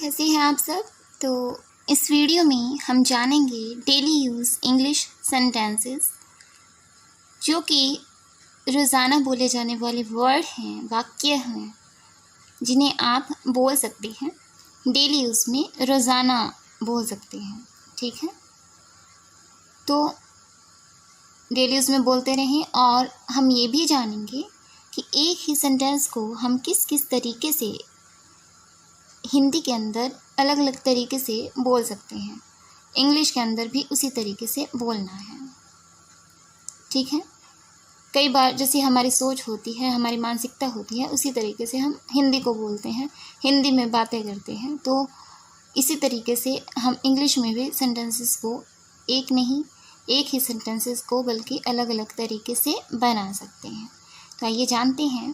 कैसे हैं आप सब। तो इस वीडियो में हम जानेंगे डेली यूज़ इंग्लिश सेंटेंसेस जो कि रोज़ाना बोले जाने वाले वर्ड हैं, वाक्य हैं, जिन्हें आप बोल सकते हैं, डेली यूज़ में रोज़ाना बोल सकते हैं। ठीक है, तो डेली यूज़ में बोलते रहें। और हम ये भी जानेंगे कि एक ही सेंटेंस को हम किस किस तरीके से हिंदी के अंदर अलग अलग तरीके से बोल सकते हैं, इंग्लिश के अंदर भी उसी तरीके से बोलना है। ठीक है, कई बार जैसी हमारी सोच होती है, हमारी मानसिकता होती है, उसी तरीके से हम हिंदी को बोलते हैं, हिंदी में बातें करते हैं। तो इसी तरीके से हम इंग्लिश में भी सेंटेंसेस को एक ही सेंटेंसेस को बल्कि अलग अलग तरीके से बना सकते हैं। तो आइए जानते हैं।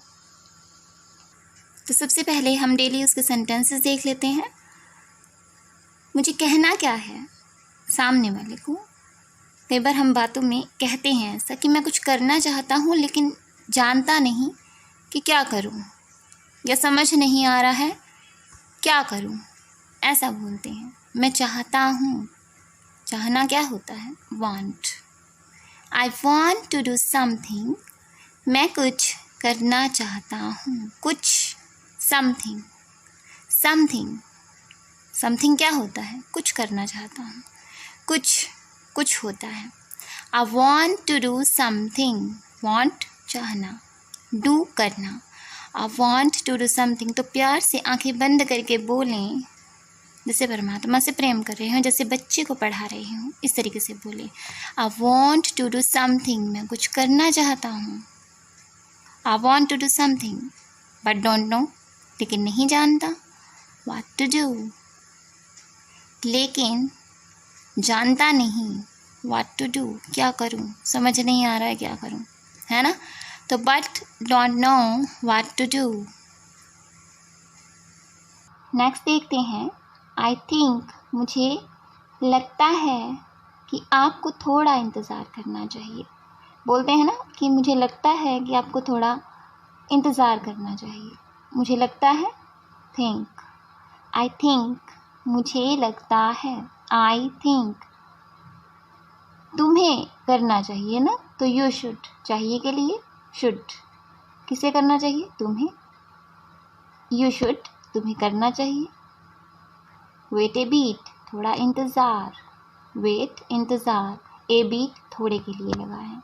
तो सबसे पहले हम डेली यूज़ के सेंटेंसेस देख लेते हैं। मुझे कहना क्या है सामने वाले को। कई बार हम बातों में कहते हैं ऐसा कि मैं कुछ करना चाहता हूँ लेकिन जानता नहीं कि क्या करूँ, या समझ नहीं आ रहा है क्या करूँ, ऐसा बोलते हैं। मैं चाहता हूँ, चाहना क्या होता है? Want. I want to do something, मैं कुछ करना चाहता हूँ, कुछ। समथिंग, समथिंग क्या होता है? कुछ करना चाहता हूँ, कुछ होता है। I want to do something, want चाहना, डू करना। I want to do something, तो प्यार से आंखें बंद करके बोलें, जैसे परमात्मा से प्रेम कर रहे हों, जैसे बच्चे को पढ़ा रहे हों, इस तरीके से बोलें। I want to do something, मैं कुछ करना चाहता हूँ। I want to do something but don't know, लेकिन नहीं जानता। व्हाट टू डू, लेकिन जानता नहीं। व्हाट टू डू, क्या करूं, समझ नहीं आ रहा है क्या करूं, है ना। तो but don't know what to do. Next देखते हैं। आई थिंक, मुझे लगता है कि आपको थोड़ा इंतज़ार करना चाहिए। बोलते हैं ना कि मुझे लगता है कि आपको थोड़ा इंतज़ार करना चाहिए। मुझे लगता है, थिंक। आई थिंक, मुझे लगता है। आई थिंक, तुम्हें करना चाहिए ना, तो यू शुड, चाहिए के लिए शुड, किसे करना चाहिए? तुम्हें। यू शुड, तुम्हें करना चाहिए। वेट ए बीट, थोड़ा इंतज़ार। वेट, इंतज़ार, ए बीट, थोड़े के लिए लगा है।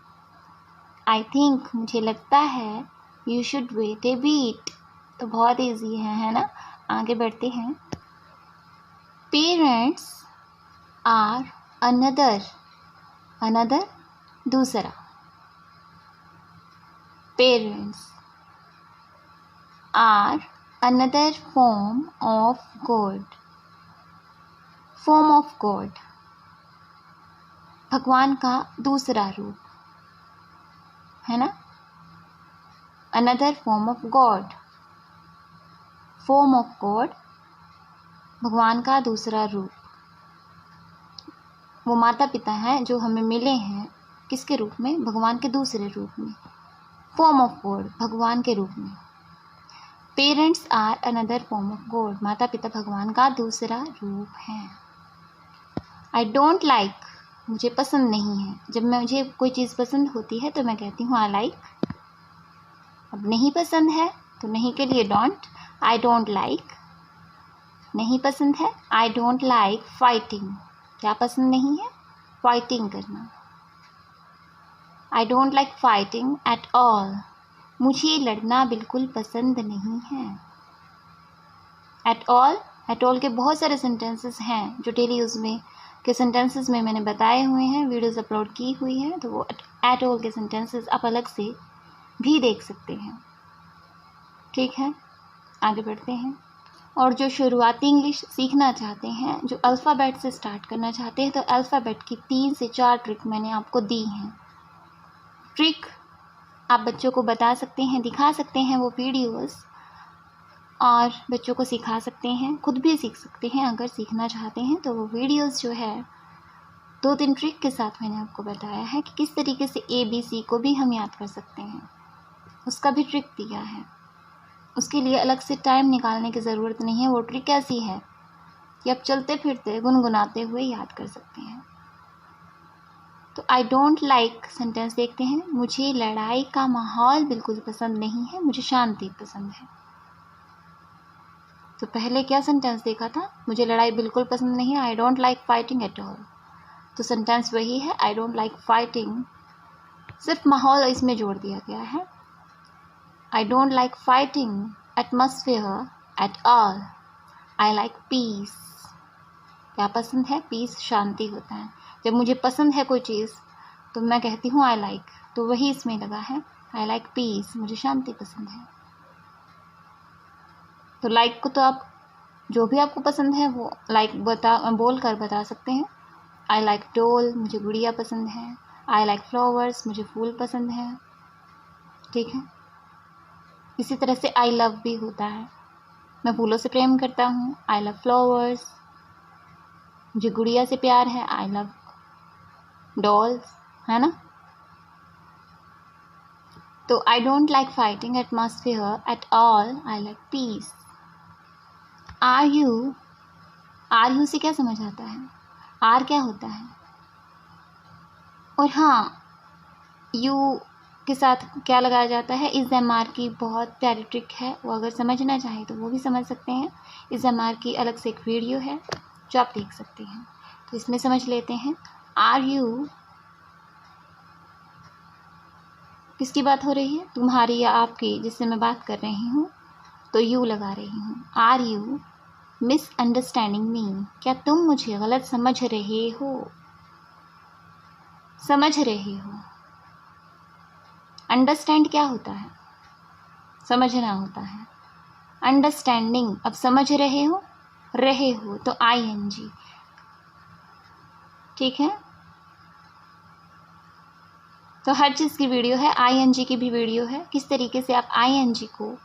आई थिंक, मुझे लगता है, you should wait a bit, तो बहुत ईजी है ना। आगे बढ़ते हैं। पेरेंट्स आर अनदर, दूसरा। Parents are another form of God, भगवान का दूसरा रूप, है ना। अनदर फॉर्म ऑफ गॉड, भगवान का दूसरा रूप। वो माता पिता हैं जो हमें मिले हैं, किसके रूप में? भगवान के दूसरे रूप में। फॉर्म ऑफ गॉड, भगवान के रूप में। Parents are another form of God, माता पिता भगवान का दूसरा रूप है। आई डोंट लाइक, मुझे पसंद नहीं है। जब मुझे कोई चीज़ पसंद होती है तो मैं कहती हूँ आई लाइक। अब नहीं पसंद है तो नहीं के लिए डोंट। आई डोंट लाइक, नहीं पसंद है। आई डोंट लाइक फाइटिंग, क्या पसंद नहीं है? फाइटिंग करना। आई don't like fighting at all, मुझे लड़ना बिल्कुल पसंद नहीं है। एट ऑल के बहुत सारे सेंटेंसेस हैं जो डेली यूज़ में के सेंटेंसेस में मैंने बताए हुए हैं, वीडियोस अपलोड की हुई हैं, तो वो एट ऑल के सेंटेंसेस आप अलग से भी देख सकते हैं। ठीक है, आगे बढ़ते हैं। और जो शुरुआती इंग्लिश सीखना चाहते हैं, जो अल्फ़ाबेट से स्टार्ट करना चाहते हैं, तो अल्फ़ाबेट की 3 से 4 ट्रिक मैंने आपको दी हैं। ट्रिक आप बच्चों को बता सकते हैं, दिखा सकते हैं वो वीडियोस, और बच्चों को सिखा सकते हैं, खुद भी सीख सकते हैं अगर सीखना चाहते हैं। तो वो वीडियोस जो है 2-3 ट्रिक के साथ मैंने आपको बताया है कि किस तरीके से ABC को भी हम याद कर सकते हैं, उसका भी ट्रिक दिया है। उसके लिए अलग से टाइम निकालने की ज़रूरत नहीं है। वो ट्रिक ऐसी है कि आप चलते फिरते गुनगुनाते हुए याद कर सकते हैं। तो आई डोंट लाइक सेंटेंस देखते हैं। मुझे लड़ाई का माहौल बिल्कुल पसंद नहीं है, मुझे शांति पसंद है। तो पहले क्या सेंटेंस देखा था? मुझे लड़ाई बिल्कुल पसंद नहीं है, I don't like fighting at all. तो सेंटेंस वही है, आई डोंट लाइक फाइटिंग, सिर्फ माहौल इसमें जोड़ दिया गया है। I don't like fighting atmosphere at all, I like peace. क्या पसंद है? पीस, शांति होता है। जब मुझे पसंद है कोई चीज़ तो मैं कहती हूँ आई लाइक, तो वही इसमें लगा है, आई लाइक पीस, मुझे शांति पसंद है। तो लाइक को तो आप जो भी आपको पसंद है वो लाइक बोल कर बता सकते हैं। आई लाइक डॉल, मुझे गुड़िया पसंद है। आई लाइक फ्लावर्स, मुझे फूल पसंद है। ठीक है। इसी तरह से आई लव भी होता है, मैं फूलों से प्रेम करता हूँ, आई लव फ्लावर्स। मुझे गुड़िया से प्यार है, आई लव डॉल्स, है ना। तो I don't like fighting atmosphere at all, I like peace. Are you से क्या समझ आता है? आर क्या होता है? और हाँ, यू के साथ क्या लगाया जाता है? इस एम आर की बहुत प्यारी ट्रिक है, वो अगर समझना चाहे तो वो भी समझ सकते हैं। इस एम आर की अलग से एक वीडियो है जो आप देख सकते हैं। तो इसमें समझ लेते हैं। आर यू किसकी बात हो रही है? तुम्हारी या आपकी, जिससे मैं बात कर रही हूँ, तो यू लगा रही हूँ। आर यू मिसअंडरस्टैंडिंग मी, क्या तुम मुझे गलत समझ रहे हो? समझ रहे हो। अंडरस्टैंड क्या होता है? समझना होता है। अंडरस्टैंडिंग, अब समझ रहे हो तो ING। ठीक है। तो हर चीज़ की वीडियो है, ING की भी वीडियो है, किस तरीके से आप ING को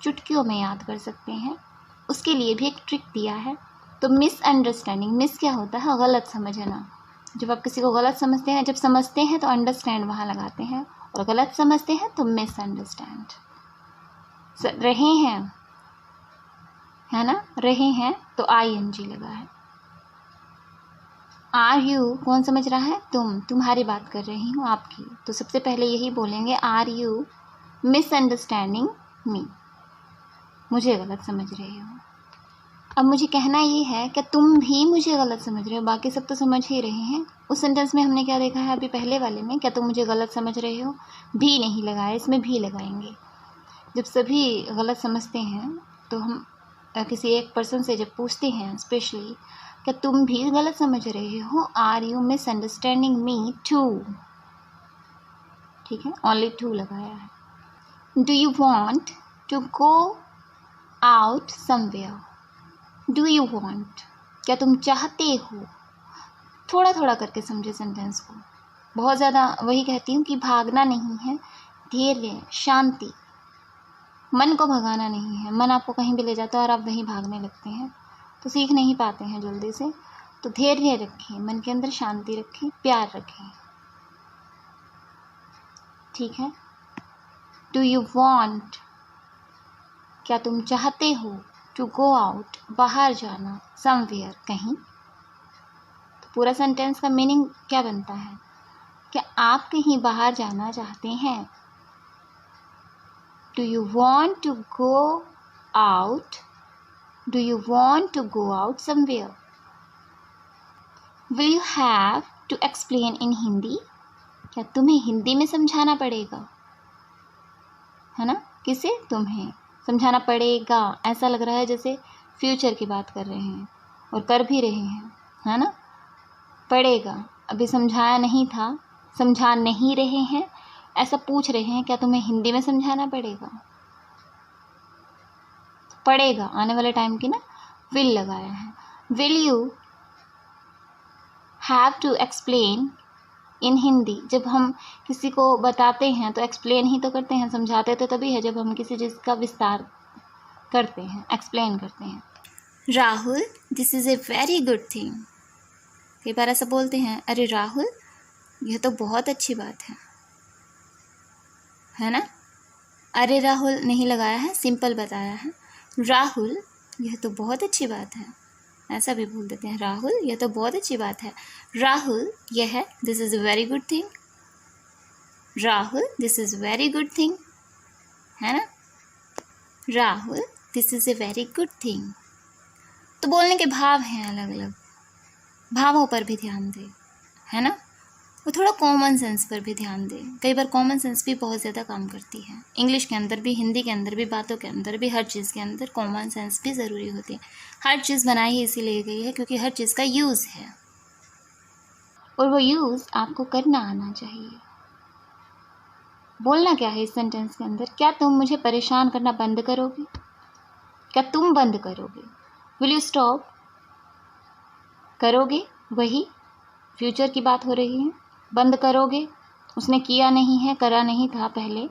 चुटकियों में याद कर सकते हैं, उसके लिए भी एक ट्रिक दिया है। तो मिसअंडरस्टैंडिंग, मिस क्या होता है? गलत समझना। जब आप किसी को गलत समझते हैं, जब समझते हैं तो अंडरस्टैंड वहाँ लगाते हैं, और गलत समझते हैं तो मिसअंडरस्टैंड। रहे हैं, है ना, रहे हैं तो ING लगा है। आर यू कौन समझ रहा है? तुम्हारी बात कर रही हूँ, आपकी। तो सबसे पहले यही बोलेंगे, आर यू मिसअंडरस्टैंडिंग मी, मुझे गलत समझ रहे हो। अब मुझे कहना ये है कि तुम भी मुझे गलत समझ रहे हो, बाकी सब तो समझ ही रहे हैं। उस सेंटेंस में हमने क्या देखा है अभी पहले वाले में? क्या तुम मुझे गलत समझ रहे हो? भी नहीं लगाया, इसमें भी लगाएंगे। जब सभी गलत समझते हैं तो हम किसी एक पर्सन से जब पूछते हैं स्पेशली, क्या तुम भी गलत समझ रहे हो? Are you misunderstanding me too? ठीक है, ओनली टू लगाया है। Do you want to go out somewhere? Do you want, क्या तुम चाहते हो? थोड़ा थोड़ा करके समझे सेंटेंस को। बहुत ज़्यादा वही कहती हूँ कि भागना नहीं है, धैर्य, शांति। मन को भगाना नहीं है। मन आपको कहीं भी ले जाता है और आप वहीं भागने लगते हैं तो सीख नहीं पाते हैं जल्दी से। तो धैर्य रखें, मन के अंदर शांति रखें, प्यार रखें। ठीक है। डू यू वॉन्ट, क्या तुम चाहते हो? टू गो आउट, बाहर जाना, समवेयर, कहीं। तो पूरा सेंटेंस का मीनिंग क्या बनता है? क्या आप कहीं बाहर जाना चाहते हैं? Do you want to go out, do you want to go out somewhere. Will you have to explain in Hindi, क्या तुम्हें हिंदी में समझाना पड़ेगा? है ना, किसे? तुम्हें समझाना पड़ेगा। ऐसा लग रहा है जैसे फ्यूचर की बात कर रहे हैं और कर भी रहे हैं, है ना। पड़ेगा, अभी समझाया नहीं था, समझा नहीं रहे हैं, ऐसा पूछ रहे हैं, क्या तुम्हें हिंदी में समझाना पड़ेगा? पड़ेगा आने वाले टाइम की ना, विल लगाया है। Will you have to explain in Hindi, जब हम किसी को बताते हैं तो एक्सप्लेन ही तो करते हैं, समझाते तो तभी है जब हम किसी चीज़ का विस्तार करते हैं, एक्सप्लेन करते हैं। Rahul, this is a very good thing. कई बार ऐसा बोलते हैं, अरे राहुल, यह तो बहुत अच्छी बात है ना। अरे राहुल नहीं लगाया है, सिंपल बताया है। राहुल, यह तो बहुत अच्छी बात है, ऐसा भी बोल देते हैं। राहुल, यह तो बहुत अच्छी बात है। राहुल, यह है, this is a very good thing. Rahul, this is very good thing, है ना। Rahul, this is a very good thing. तो बोलने के भाव हैं अलग अलग, भावों पर भी ध्यान दें, है ना। वो थोड़ा कॉमन सेंस पर भी ध्यान दें। कई बार कॉमन सेंस भी बहुत ज़्यादा काम करती है। इंग्लिश के अंदर भी, हिंदी के अंदर भी, बातों के अंदर भी, हर चीज़ के अंदर कॉमन सेंस भी ज़रूरी होती है। हर चीज़ बनाई ही इसीलिए गई है क्योंकि हर चीज़ का यूज़ है, और वो यूज़ आपको करना आना चाहिए। बोलना क्या है इस सेंटेंस के अंदर? क्या तुम मुझे परेशान करना बंद करोगे? क्या तुम बंद करोगे? Will you stop? करोगे, वही फ्यूचर की बात हो रही है। बंद करोगे, उसने किया नहीं है, करा नहीं था पहले,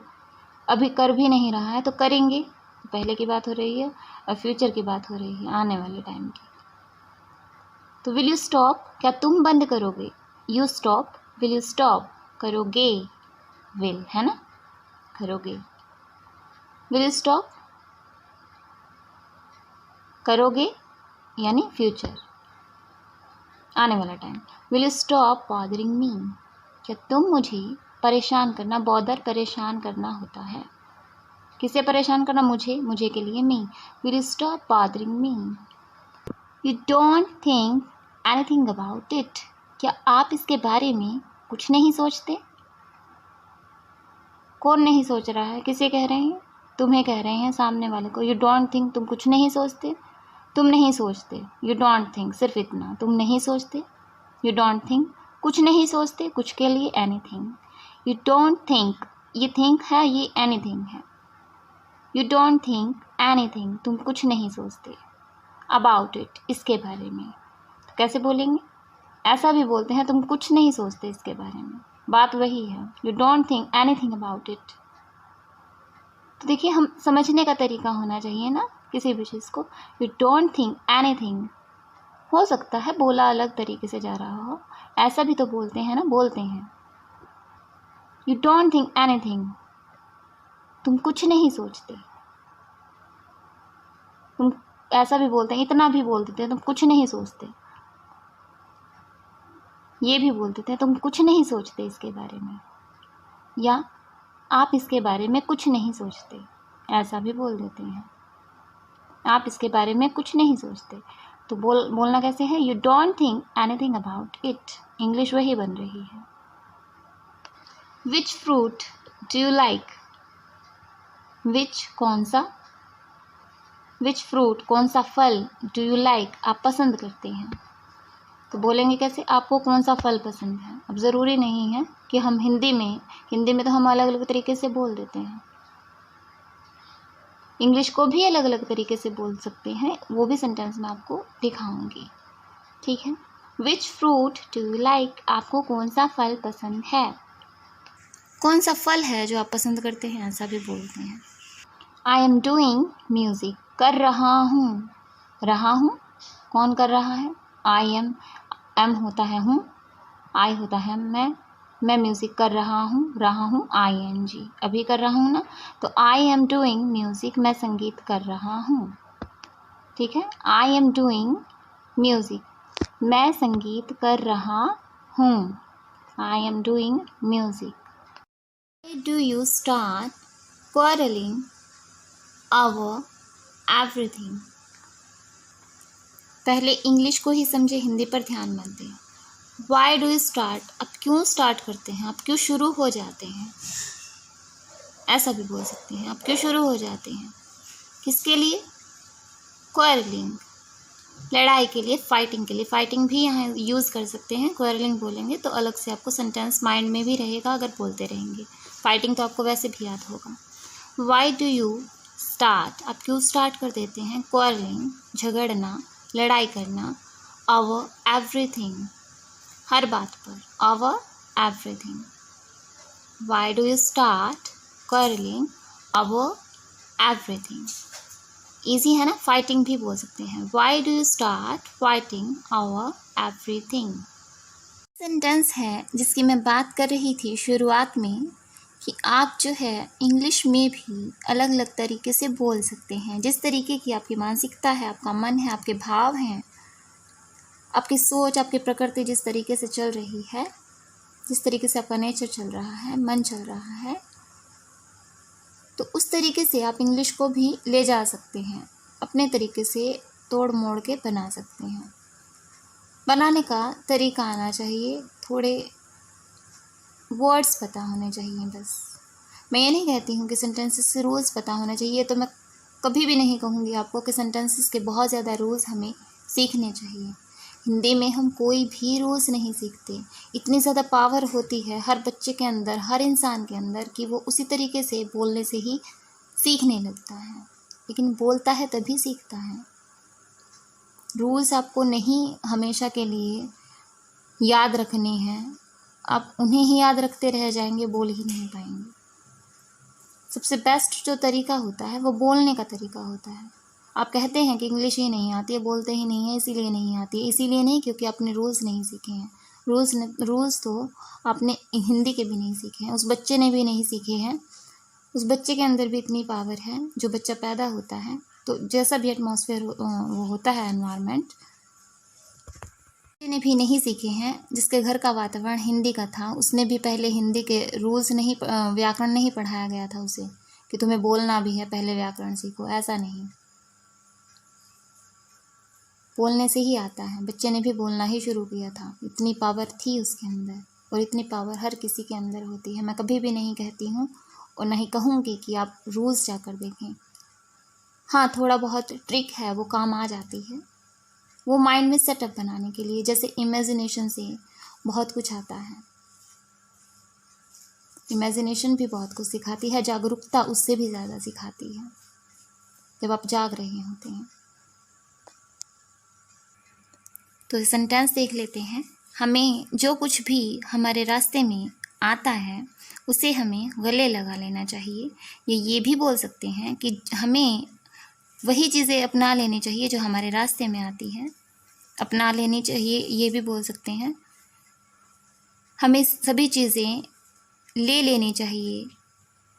अभी कर भी नहीं रहा है, तो करेंगे, पहले की बात हो रही है, और फ्यूचर की बात हो रही है, आने वाले टाइम की। तो विल यू स्टॉप, क्या तुम बंद करोगे? You stop, will you stop, करोगे, विल, है ना, करोगे। विल यू स्टॉप, करोगे यानी फ्यूचर, आने वाला time. Will you stop bothering मी, क्या तुम मुझे परेशान करना, बॉदर परेशान करना होता है। किसे परेशान करना? मुझे, मुझे के लिए me. Will you stop bothering me. You don't think anything about it, क्या आप इसके बारे में कुछ नहीं सोचते? कौन नहीं सोच रहा है? किसे कह रहे हैं? तुम्हें कह रहे हैं, सामने वाले को। यू डोंट थिंक, तुम कुछ नहीं सोचते, तुम नहीं सोचते। यू डोंट थिंक, सिर्फ इतना, तुम नहीं सोचते। यू डोंट थिंक, कुछ नहीं सोचते, कुछ के लिए एनीथिंग। यू डोंट थिंक, ये थिंक है, ये एनीथिंग है। यू डोंट थिंक एनीथिंग, तुम कुछ नहीं सोचते। अबाउट इट, इसके बारे में। तो कैसे बोलेंगे? ऐसा भी बोलते हैं, तुम कुछ नहीं सोचते इसके बारे में, बात वही है। You don't think anything about it. तो देखिए, हम समझने का तरीका होना चाहिए ना किसी भी चीज़ को। यू डोंट थिंक एनीथिंग, हो सकता है बोला अलग तरीके से जा रहा हो, ऐसा भी तो बोलते हैं ना, बोलते हैं। यू डोंट थिंक एनीथिंग, तुम कुछ नहीं सोचते। तुम ऐसा भी बोलते हैं, इतना भी बोल देते हैं, तुम कुछ नहीं सोचते। ये भी बोल देते हैं, तुम कुछ नहीं सोचते इसके बारे में, या आप इसके बारे में कुछ नहीं सोचते, ऐसा भी बोल देते हैं। आप इसके बारे में कुछ नहीं सोचते, तो बोलना कैसे है? You don't think anything about it. English वही बन रही है। Which fruit do you like? Which, कौन सा, विच फ्रूट, कौन सा फल, डू यू लाइक, आप पसंद करते हैं। तो बोलेंगे कैसे? आपको कौन सा फल पसंद है। अब ज़रूरी नहीं है कि हम हिंदी में तो हम अलग अलग तरीके से बोल देते हैं। इंग्लिश को भी अलग अलग तरीके से बोल सकते हैं, वो भी सेंटेंस में आपको दिखाऊंगी, ठीक है। Which fruit do you like, आपको कौन सा फल पसंद है। कौन सा फल है जो आप पसंद करते हैं, ऐसा भी बोलते हैं। आई एम डूइंग म्यूज़िक, कर रहा हूँ, कौन कर रहा है? आई एम होता है हूँ, आई होता है मैं म्यूज़िक कर रहा हूँ ING, अभी कर रहा हूँ ना, तो आई एम डूइंग म्यूज़िक, मैं संगीत कर रहा हूँ, ठीक है। आई एम डूइंग म्यूज़िक, मैं संगीत कर रहा हूँ। I am doing music. Do you start quarrelling over everything? पहले इंग्लिश को ही समझे, हिंदी पर ध्यान मत दें। वाई डू यू स्टार्ट, अब क्यों स्टार्ट करते हैं, अब क्यों शुरू हो जाते हैं, ऐसा भी बोल सकते हैं। अब क्यों शुरू हो जाते हैं, किसके लिए? क्वारलिंग, लड़ाई के लिए, फाइटिंग के लिए। फाइटिंग भी यहाँ यूज़ कर सकते हैं, क्वारलिंग बोलेंगे तो अलग से आपको सेंटेंस माइंड में भी रहेगा अगर बोलते रहेंगे। फाइटिंग तो आपको वैसे भी याद होगा। वाई डू यू स्टार्ट, आप क्यों स्टार्ट कर देते हैं? क्वारलिंग, झगड़ना, लड़ाई करना, ओवर एवरीथिंग, हर बात पर, over everything. Why do you start quarrelling over everything. Easy है ना, फाइटिंग भी बोल सकते हैं। Why do you start fighting over everything. Sentence है जिसकी मैं बात कर रही थी शुरुआत में, कि आप जो है इंग्लिश में भी अलग अलग तरीके से बोल सकते हैं। जिस तरीके की आपकी मानसिकता है, आपका मन है, आपके भाव हैं, आपकी सोच, आपकी प्रकृति जिस तरीके से चल रही है, जिस तरीके से आपका नेचर चल रहा है, मन चल रहा है, तो उस तरीके से आप इंग्लिश को भी ले जा सकते हैं, अपने तरीके से तोड़ मोड़ के बना सकते हैं। बनाने का तरीका आना चाहिए, थोड़े वर्ड्स पता होने चाहिए बस। मैं ये नहीं कहती हूँ कि सेंटेंसेस से रूल्स पता होना चाहिए, तो मैं कभी भी नहीं कहूँगी आपको कि सेंटेंसेस के बहुत ज़्यादा रूल्स हमें सीखने चाहिए। हिंदी में हम कोई भी रूल्स नहीं सीखते। इतनी ज़्यादा पावर होती है हर बच्चे के अंदर, हर इंसान के अंदर, कि वो उसी तरीके से बोलने से ही सीखने लगता है। लेकिन बोलता है तभी सीखता है। रूल्स आपको नहीं हमेशा के लिए याद रखने हैं, आप उन्हें ही याद रखते रह जाएंगे, बोल ही नहीं पाएंगे। सबसे बेस्ट जो तरीका होता है वो बोलने का तरीका होता है। आप कहते हैं कि इंग्लिश ही नहीं आती है, बोलते ही नहीं है, इसीलिए नहीं आती है। इसीलिए नहीं क्योंकि आपने रूल्स नहीं सीखे हैं। रूल्स तो आपने हिंदी के भी नहीं सीखे हैं, उस बच्चे ने भी नहीं सीखे हैं। उस बच्चे के अंदर भी इतनी पावर है, जो बच्चा पैदा होता है तो जैसा भी एटमॉस्फेयर वो होता है, एनवायरनमेंट, ने भी नहीं सीखे हैं। जिसके घर का वातावरण हिंदी का था, उसने भी पहले हिंदी के रूल्स नहीं, व्याकरण नहीं पढ़ाया गया था उसे कि तुम्हें बोलना भी है, पहले व्याकरण सीखो। ऐसा नहीं, बोलने से ही आता है। बच्चे ने भी बोलना ही शुरू किया था, इतनी पावर थी उसके अंदर, और इतनी पावर हर किसी के अंदर होती है। मैं कभी भी नहीं कहती हूँ और नहीं कहूँगी कि आप रूल्स जाकर देखें। हाँ, थोड़ा बहुत ट्रिक है, वो काम आ जाती है, वो माइंड में सेटअप बनाने के लिए। जैसे इमेजिनेशन से बहुत कुछ आता है, इमेजिनेशन भी बहुत कुछ सिखाती है, जागरूकता उससे भी ज़्यादा सिखाती है जब आप जाग रहे होते हैं। तो सेंटेंस देख लेते हैं। हमें जो कुछ भी हमारे रास्ते में आता है उसे हमें गले लगा लेना चाहिए। ये भी बोल सकते हैं कि हमें वही चीज़ें अपना लेनी चाहिए जो हमारे रास्ते में आती हैं, अपना लेनी चाहिए। ये भी बोल सकते हैं हमें सभी चीज़ें ले लेनी चाहिए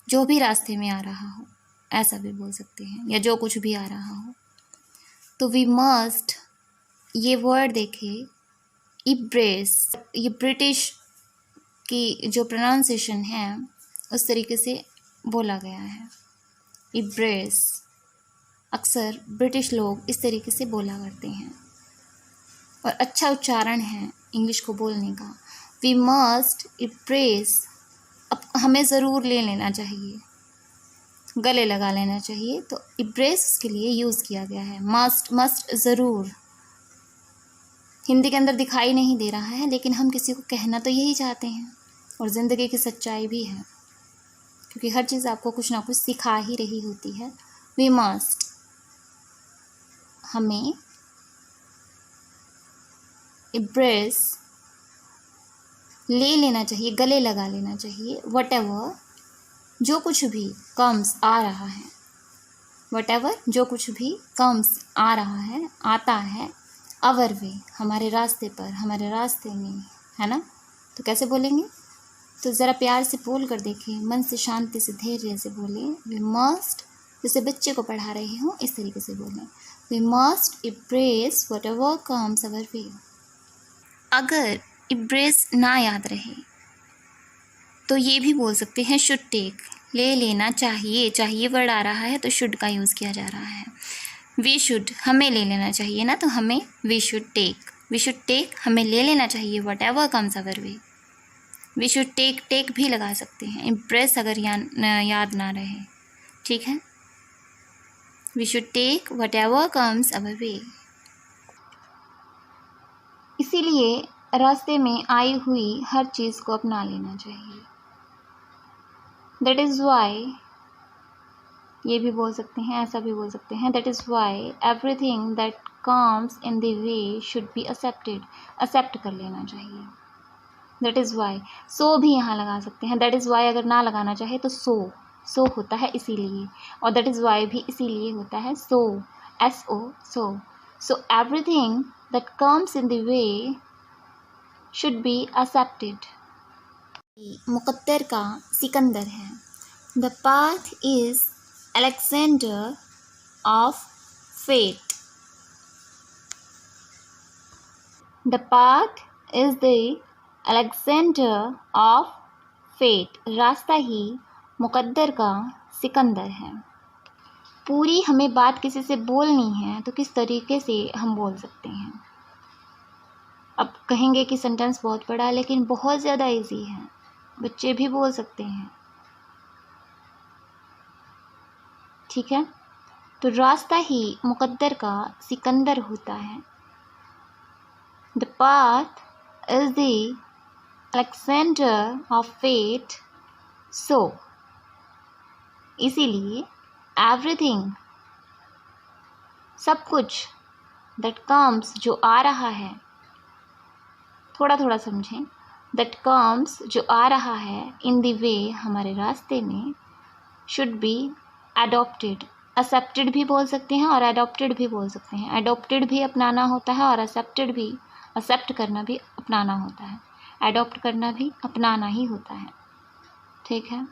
जो भी रास्ते में आ रहा हो, ऐसा भी बोल सकते हैं, या जो कुछ भी आ रहा हो। तो वी मस्ट, ये वर्ड देखिए, इब्रेस, ये ब्रिटिश की जो प्रोनाउंसिएशन है उस तरीके से बोला गया है, इब्रेस। अक्सर ब्रिटिश लोग इस तरीके से बोला करते हैं और अच्छा उच्चारण है इंग्लिश को बोलने का। वी मस्ट इब्रेस, अब हमें ज़रूर ले लेना चाहिए, गले लगा लेना चाहिए। तो इब्रेस उसके लिए यूज़ किया गया है। मस्ट ज़रूर हिंदी के अंदर दिखाई नहीं दे रहा है, लेकिन हम किसी को कहना तो यही चाहते हैं, और ज़िंदगी की सच्चाई भी है, क्योंकि हर चीज़ आपको कुछ ना कुछ सिखा ही रही होती है। वी मस्ट, हमें इब्रेस, ले लेना चाहिए, गले लगा लेना चाहिए। वटेवर, जो कुछ भी कम्स, आ रहा है, वटेवर, जो कुछ भी कम्स, आ रहा है, आता है, अवर वे, हमारे रास्ते पर, हमारे रास्ते में, है ना। तो कैसे बोलेंगे? तो ज़रा प्यार से बोल कर देखिए, मन से, शांति से, धैर्य से बोलें। वी मस्ट, जैसे बच्चे को पढ़ा रहे हो इस तरीके से बोलें। We must Ibres whatever comes our वे। अगर इब्रेस ना याद रहे तो ये भी बोल सकते हैं शुड टेक, ले लेना चाहिए। चाहिए वर्ड आ रहा है तो शुड का यूज़ किया जा रहा है। वी शुड, हमें ले लेना चाहिए ना, तो हमें we should take, we should take, हमें ले लेना चाहिए whatever comes our way. We should take, take भी लगा सकते हैं, इम्प्रेस अगर याद ना रहे, ठीक है। We should take whatever comes our way. इसीलिए रास्ते में आई हुई हर चीज़ को अपना लेना चाहिए। दैट इज़ वाई, ये भी बोल सकते हैं, ऐसा भी बोल सकते हैं, that is why everything that comes in the way should be accepted, accept कर लेना चाहिए। दैट इज़ वाई, सो भी यहाँ लगा सकते हैं। दैट इज़ वाई अगर ना लगाना चाहे तो सो होता है इसीलिए, और दैट इज़ वाई भी इसीलिए होता है, so, so. So everything that comes in the way should be accepted. मुकद्दर का सिकंदर है। The path is Alexander of fate. The path is the Alexander of fate, रास्ता ही मुकद्दर का सिकंदर है। पूरी हमें बात किसी से बोलनी है तो किस तरीके से हम बोल सकते हैं। अब कहेंगे कि सेंटेंस बहुत बड़ा है, लेकिन बहुत ज़्यादा इजी है, बच्चे भी बोल सकते हैं। ठीक है, तो रास्ता ही मुकद्दर का सिकंदर होता है। The path is the Alexander of fate, so इसीलिए एवरीथिंग, सब कुछ, दैट कम्स, जो आ रहा है, थोड़ा थोड़ा समझें, दैट कम्स, जो आ रहा है, इन द वे, हमारे रास्ते में, शुड बी अडॉप्टेड, एक्सेप्टेड भी बोल सकते हैं और अडॉप्टेड भी बोल सकते हैं। अडॉप्टेड भी अपनाना होता है और एक्सेप्टेड भी, एक्सेप्ट करना भी अपनाना होता है। अडॉप्ट करना भी अपनाना ही होता है। ठीक है,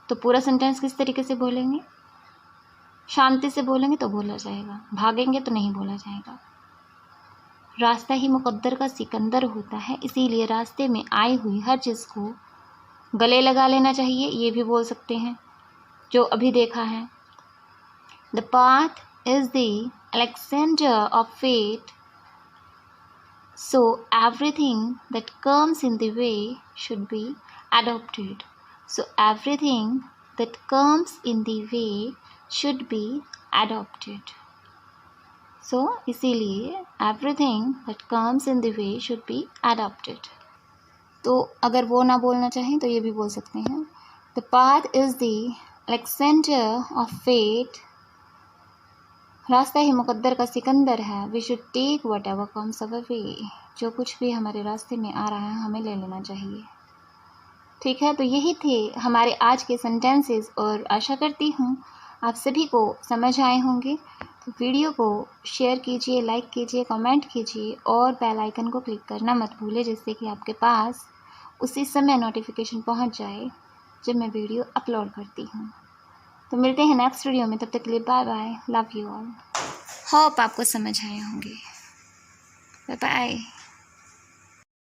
तो पूरा सेंटेंस किस तरीके से बोलेंगे? शांति से बोलेंगे तो बोला जाएगा, भागेंगे तो नहीं बोला जाएगा। रास्ता ही मुकद्दर का सिकंदर होता है, इसीलिए रास्ते में आई हुई हर चीज़ को गले लगा लेना चाहिए, ये भी बोल सकते हैं जो अभी देखा है। The path is the Alexander of fate, so everything that comes in the way should be adopted. So everything that comes in the way should be adopted. So इसीलिए everything that comes in the way should be adopted. तो अगर वो ना बोलना चाहें तो ये भी बोल सकते हैं, the path is the Alexander of fate, रास्ता ही मुकद्दर का सिकंदर है, we should take whatever comes our way, जो कुछ भी हमारे रास्ते में आ रहा है हमें ले लेना चाहिए। ठीक है, तो यही थे हमारे आज के सेंटेंसेस और आशा करती हूँ आप सभी को समझ आए होंगे। तो वीडियो को शेयर कीजिए, लाइक कीजिए, कमेंट कीजिए और बेल आइकन को क्लिक करना मत भूलें, जिससे कि आपके पास उसी समय नोटिफिकेशन पहुंच जाए जब मैं वीडियो अपलोड करती हूं। तो मिलते हैं नेक्स्ट वीडियो में, तब तक के लिए bye bye, love you all. Hope आपको समझ आए होंगे। Bye bye.